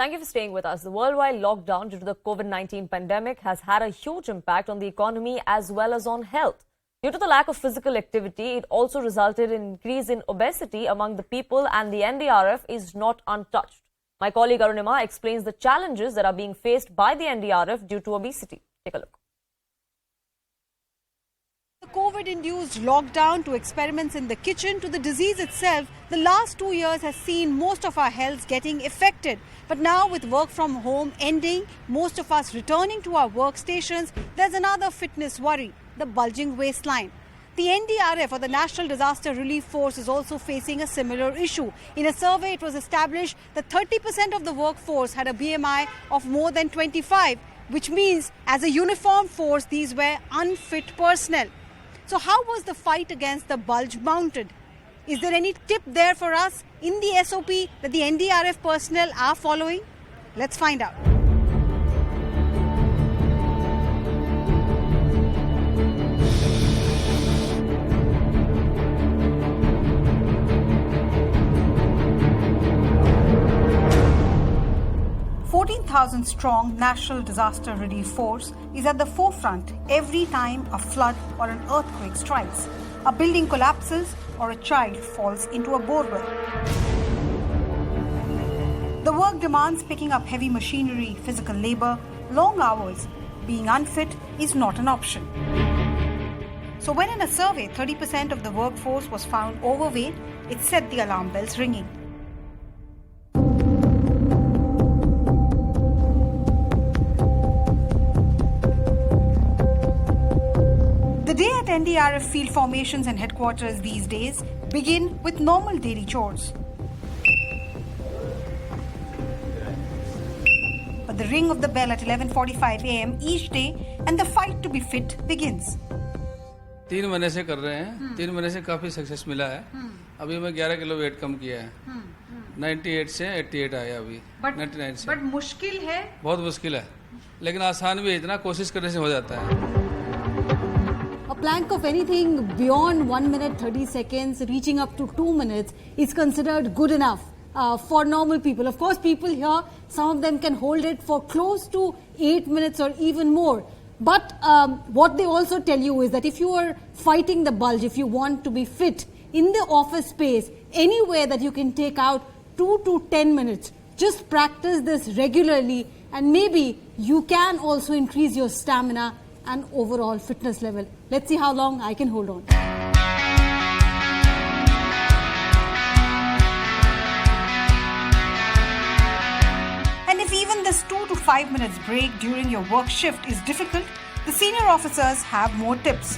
Thank you for staying with us. The worldwide lockdown due to the COVID-19 pandemic has had a huge impact on the economy as well as on health. Due to the lack of physical activity, it also resulted in an increase in obesity among the people, and the NDRF is not untouched. My colleague Arunima explains the challenges that are being faced by the NDRF due to obesity. Take a look. The COVID-induced lockdown to experiments in the kitchen to the disease itself, the last 2 years has seen most of our health getting affected. But now with work from home ending, most of us returning to our workstations, there's another fitness worry, the bulging waistline. The NDRF, or the National Disaster Relief Force, is also facing a similar issue. In a survey, it was established that 30% of the workforce had a BMI of more than 25, which means as a uniformed force, these were unfit personnel. So how was the fight against the bulge mounted? Is there any tip there for us in the SOP that the NDRF personnel are following? Let's find out. Strong National Disaster Relief Force is at the forefront every time a flood or an earthquake strikes, a building collapses or a child falls into a borewell. The work demands picking up heavy machinery, physical labor, long hours. Being unfit is not an option. So when in a survey 30% of the workforce was found overweight, it set the alarm bells ringing. The day at NDRF field formations and headquarters these days begin with normal daily chores. But the ring of the bell at 11:45 a.m. each day and the fight to be fit begins. 3 महीने से कर रहे हैं, 3 महीने से काफी success मिला है। अभी मैं 11 किलो वेट कम किया है, 98 से 88 आया अभी, 99 से। बट मुश्किल है, बहुत मुश्किल है, लेकिन आसान भी है, इतना कोशिश करने से हो जाता है। A plank of anything beyond 1 minute 30 seconds, reaching up to 2 minutes, is considered good enough for normal people. Of course, people here, some of them can hold it for close to 8 minutes or even more. But what they also tell you is that if you are fighting the bulge, if you want to be fit in the office space, anywhere that you can take out 2 to 10 minutes, just practice this regularly and maybe you can also increase your stamina and overall fitness level. Let's see how long I can hold on. And if even this 2 to 5 minutes break during your work shift is difficult, the senior officers have more tips.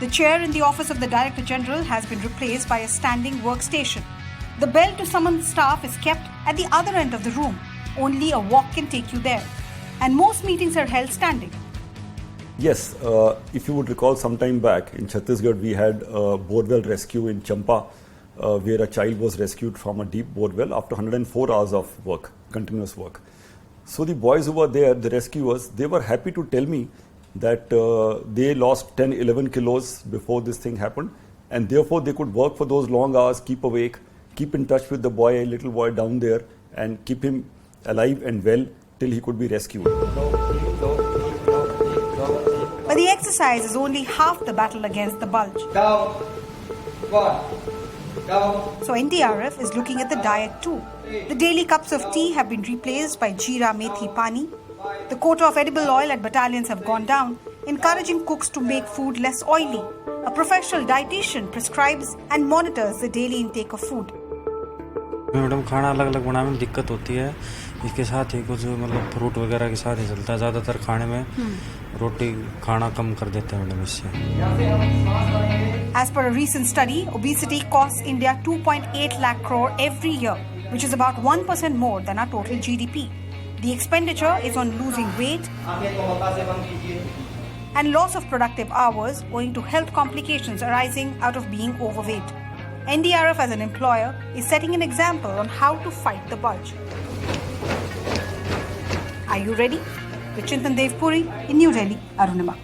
The chair in the office of the Director General has been replaced by a standing workstation. The bell to summon staff is kept at the other end of the room. Only a walk can take you there. And most meetings are held standing. Yes, if you would recall some time back in Chhattisgarh, we had a borewell rescue in Champa, where a child was rescued from a deep borewell after 104 hours of work, continuous work. So the boys who were there, the rescuers, they were happy to tell me that they lost 10-11 kilos before this thing happened, and therefore they could work for those long hours, keep awake, keep in touch with the boy, a little boy down there, and keep him alive and well till he could be rescued. But the exercise is only half the battle against the bulge. Down. 1. Down. So NDRF is looking at the diet too. The daily cups of tea have been replaced by jeera methi pani. The quota of edible oil at battalions have gone down, encouraging cooks to make food less oily. A professional dietitian prescribes and monitors the daily intake of food. Madam खाना अलग अलग बनाने में दिक्कत होती है, इसके साथ ही कुछ मतलब फ्रूट वगैरह के साथ ही चलता है, ज़्यादातर खाने में रोटी खाना कम कर देते हैं मैडम इससे। As per a recent study, obesity costs India 2.8 lakh crore every year, which is about 1% more than our total GDP. The expenditure is on losing weight and loss of productive hours owing to health complications arising out of being overweight. NDRF as an employer is setting an example on how to fight the bulge. Are you ready? With Chintan Devpuri in New Delhi, Arunima.